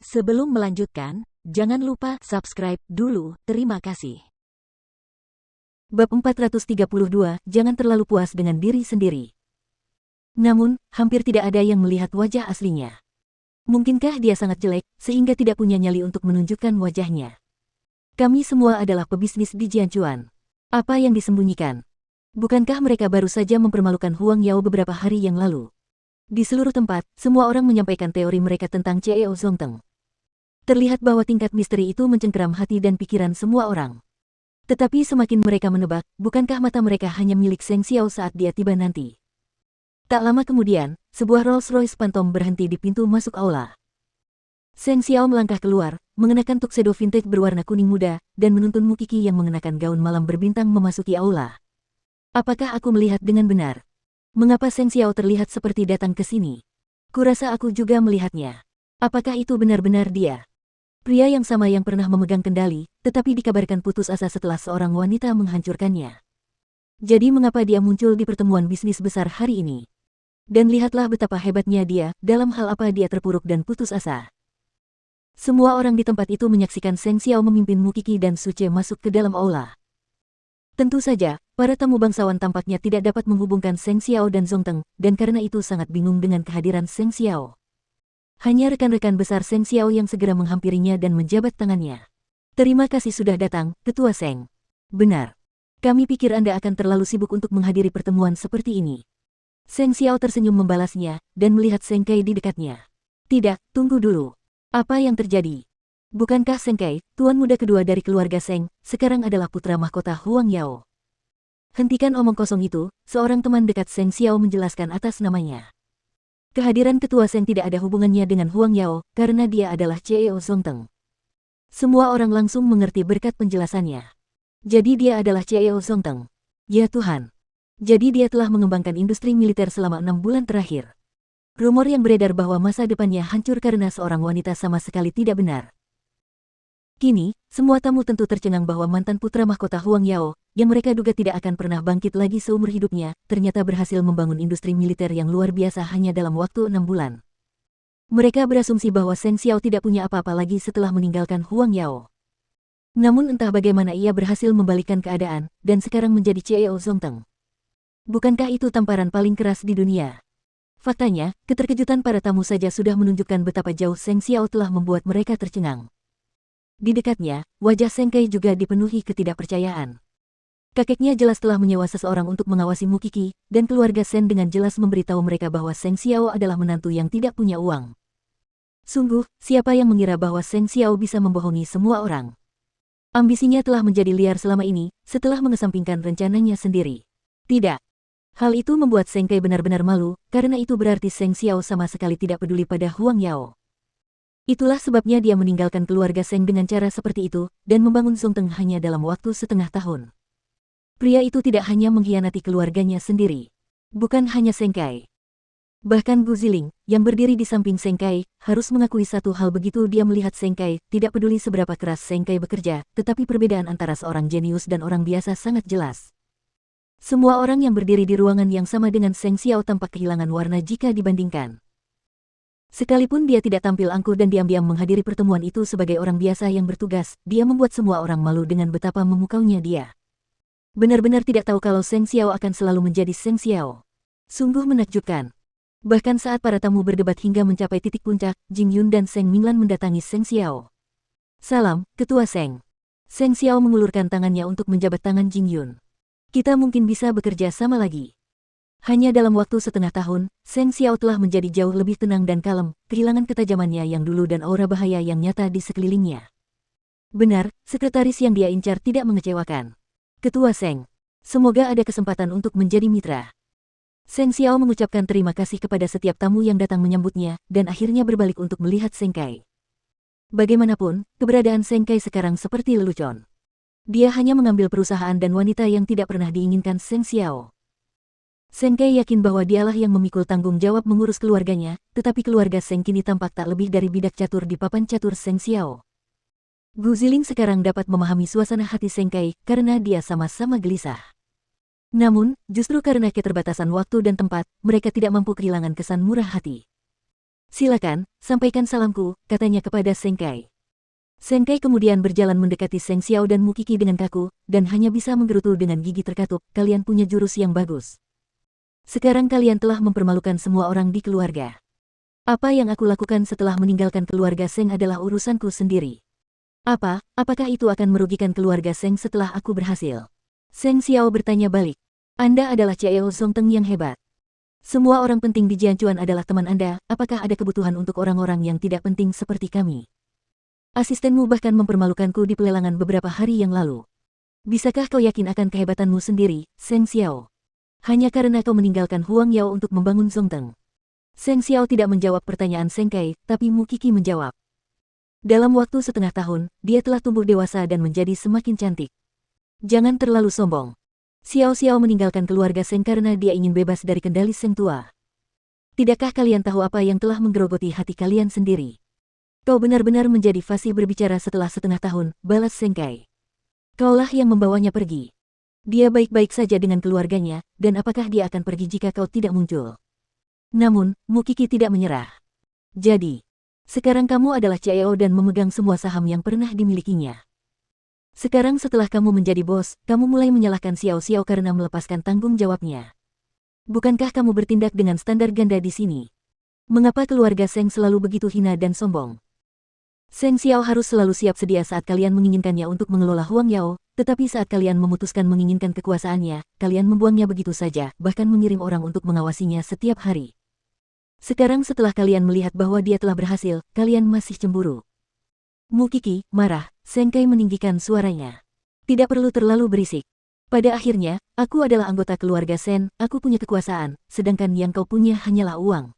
Sebelum melanjutkan, jangan lupa subscribe dulu, terima kasih. Bab 432, jangan terlalu puas dengan diri sendiri. Namun, hampir tidak ada yang melihat wajah aslinya. Mungkinkah dia sangat jelek, sehingga tidak punya nyali untuk menunjukkan wajahnya? Kami semua adalah pebisnis di Jianchuan. Apa yang disembunyikan? Bukankah mereka baru saja mempermalukan Huang Yao beberapa hari yang lalu? Di seluruh tempat, semua orang menyampaikan teori mereka tentang CEO Zongteng. Terlihat bahwa tingkat misteri itu mencengkeram hati dan pikiran semua orang. Tetapi semakin mereka menebak, bukankah mata mereka hanya milik Seng Xiao saat dia tiba nanti? Tak lama kemudian, sebuah Rolls-Royce Phantom berhenti di pintu masuk aula. Seng Xiao melangkah keluar, mengenakan tuxedo vintage berwarna kuning muda, dan menuntun Mukiki yang mengenakan gaun malam berbintang memasuki aula. Apakah aku melihat dengan benar? Mengapa Seng Xiao terlihat seperti datang ke sini? Kurasa aku juga melihatnya. Apakah itu benar-benar dia? Pria yang sama yang pernah memegang kendali, tetapi dikabarkan putus asa setelah seorang wanita menghancurkannya. Jadi mengapa dia muncul di pertemuan bisnis besar hari ini? Dan lihatlah betapa hebatnya dia, dalam hal apa dia terpuruk dan putus asa. Semua orang di tempat itu menyaksikan Seng Xiao memimpin Mukiki dan Suce masuk ke dalam aula. Tentu saja, para tamu bangsawan tampaknya tidak dapat menghubungkan Seng Xiao dan Zongteng, dan karena itu sangat bingung dengan kehadiran Seng Xiao. Hanya rekan-rekan besar Seng Xiao yang segera menghampirinya dan menjabat tangannya. Terima kasih sudah datang, Ketua Seng. Benar. Kami pikir Anda akan terlalu sibuk untuk menghadiri pertemuan seperti ini. Seng Xiao tersenyum membalasnya, dan melihat Seng Kai di dekatnya. Tidak, tunggu dulu. Apa yang terjadi? Bukankah Seng Kai, tuan muda kedua dari keluarga Seng, sekarang adalah putra mahkota Huang Yao? Hentikan omong kosong itu, seorang teman dekat Seng Xiao menjelaskan atas namanya. Kehadiran Ketua Seng tidak ada hubungannya dengan Huang Yao, karena dia adalah CEO Zongteng. Semua orang langsung mengerti berkat penjelasannya. Jadi dia adalah CEO Zongteng. Ya Tuhan. Jadi dia telah mengembangkan industri militer selama 6 bulan terakhir. Rumor yang beredar bahwa masa depannya hancur karena seorang wanita sama sekali tidak benar. Kini, semua tamu tentu tercengang bahwa mantan putra mahkota Huang Yao, yang mereka duga tidak akan pernah bangkit lagi seumur hidupnya, ternyata berhasil membangun industri militer yang luar biasa hanya dalam waktu 6 bulan. Mereka berasumsi bahwa Seng Xiao tidak punya apa-apa lagi setelah meninggalkan Huang Yao. Namun entah bagaimana ia berhasil membalikkan keadaan, dan sekarang menjadi CEO Zongteng. Bukankah itu tamparan paling keras di dunia? Faktanya, keterkejutan para tamu saja sudah menunjukkan betapa jauh Seng Xiao telah membuat mereka tercengang. Di dekatnya, wajah Seng Kai juga dipenuhi ketidakpercayaan. Kakeknya jelas telah menyewa seseorang untuk mengawasi Mukiki, dan keluarga Sen dengan jelas memberitahu mereka bahwa Seng Xiao adalah menantu yang tidak punya uang. Sungguh, siapa yang mengira bahwa Seng Xiao bisa membohongi semua orang? Ambisinya telah menjadi liar selama ini, setelah mengesampingkan rencananya sendiri. Tidak. Hal itu membuat Seng Kai benar-benar malu, karena itu berarti Seng Xiao sama sekali tidak peduli pada Huang Yao. Itulah sebabnya dia meninggalkan keluarga Seng dengan cara seperti itu, dan membangun Zongteng hanya dalam waktu setengah tahun. Pria itu tidak hanya mengkhianati keluarganya sendiri. Bukan hanya Seng Kai. Bahkan Gu Ziling, yang berdiri di samping Seng Kai, harus mengakui satu hal begitu dia melihat Seng Kai, tidak peduli seberapa keras Seng Kai bekerja, tetapi perbedaan antara seorang jenius dan orang biasa sangat jelas. Semua orang yang berdiri di ruangan yang sama dengan Seng Xiao tampak kehilangan warna jika dibandingkan. Sekalipun dia tidak tampil angkuh dan diam-diam menghadiri pertemuan itu sebagai orang biasa yang bertugas, dia membuat semua orang malu dengan betapa memukaunya dia. Benar-benar tidak tahu kalau Seng Xiao akan selalu menjadi Seng Xiao. Sungguh menakjubkan. Bahkan saat para tamu berdebat hingga mencapai titik puncak, Jing Yun dan Seng Minglan mendatangi Seng Xiao. Salam, Ketua Seng. Seng Xiao mengulurkan tangannya untuk menjabat tangan Jing Yun. Kita mungkin bisa bekerja sama lagi. Hanya dalam waktu setengah tahun, Seng Xiao telah menjadi jauh lebih tenang dan kalem, kehilangan ketajamannya yang dulu dan aura bahaya yang nyata di sekelilingnya. Benar, sekretaris yang dia incar tidak mengecewakan. Ketua Seng, semoga ada kesempatan untuk menjadi mitra. Seng Xiao mengucapkan terima kasih kepada setiap tamu yang datang menyambutnya, dan akhirnya berbalik untuk melihat Seng Kai. Bagaimanapun, keberadaan Seng Kai sekarang seperti lelucon. Dia hanya mengambil perusahaan dan wanita yang tidak pernah diinginkan Seng Xiao. Seng Kai yakin bahwa dialah yang memikul tanggung jawab mengurus keluarganya, tetapi keluarga Seng kini tampak tak lebih dari bidak catur di papan catur Seng Xiao. Gu Ziling sekarang dapat memahami suasana hati Seng Kai karena dia sama-sama gelisah. Namun, justru karena keterbatasan waktu dan tempat, mereka tidak mampu kehilangan kesan murah hati. Silakan, sampaikan salamku, katanya kepada Seng Kai. Seng Kai kemudian berjalan mendekati Seng Xiao dan Mukiki dengan kaku, dan hanya bisa menggerutu dengan gigi terkatup, kalian punya jurus yang bagus. Sekarang kalian telah mempermalukan semua orang di keluarga. Apa yang aku lakukan setelah meninggalkan keluarga Seng adalah urusanku sendiri. Apakah itu akan merugikan keluarga Seng setelah aku berhasil? Seng Xiao bertanya balik. Anda adalah Chiao Zongteng yang hebat. Semua orang penting di Jianchuan adalah teman Anda, apakah ada kebutuhan untuk orang-orang yang tidak penting seperti kami? Asistenmu bahkan mempermalukanku di pelelangan beberapa hari yang lalu. Bisakah kau yakin akan kehebatanmu sendiri, Seng Xiao? Hanya karena kau meninggalkan Huang Yao untuk membangun Zongteng. Seng Xiao tidak menjawab pertanyaan Seng Kai, tapi Mukiki menjawab. Dalam waktu setengah tahun, dia telah tumbuh dewasa dan menjadi semakin cantik. Jangan terlalu sombong. Xiao Xiao meninggalkan keluarga Seng karena dia ingin bebas dari kendali Seng tua. Tidakkah kalian tahu apa yang telah menggerogoti hati kalian sendiri? Kau benar-benar menjadi fasih berbicara setelah setengah tahun, balas Seng Kai. Kaulah yang membawanya pergi. Dia baik-baik saja dengan keluarganya, dan apakah dia akan pergi jika kau tidak muncul? Namun, Mukiki tidak menyerah. Jadi, sekarang kamu adalah CEO dan memegang semua saham yang pernah dimilikinya. Sekarang setelah kamu menjadi bos, kamu mulai menyalahkan Xiao Xiao karena melepaskan tanggung jawabnya. Bukankah kamu bertindak dengan standar ganda di sini? Mengapa keluarga Seng selalu begitu hina dan sombong? Seng Xiao harus selalu siap sedia saat kalian menginginkannya untuk mengelola Huang Yao, tetapi saat kalian memutuskan menginginkan kekuasaannya, kalian membuangnya begitu saja, bahkan mengirim orang untuk mengawasinya setiap hari. Sekarang setelah kalian melihat bahwa dia telah berhasil, kalian masih cemburu. Mukiki marah, Seng Kai meninggikan suaranya. Tidak perlu terlalu berisik. Pada akhirnya, aku adalah anggota keluarga Sen, aku punya kekuasaan, sedangkan yang kau punya hanyalah uang.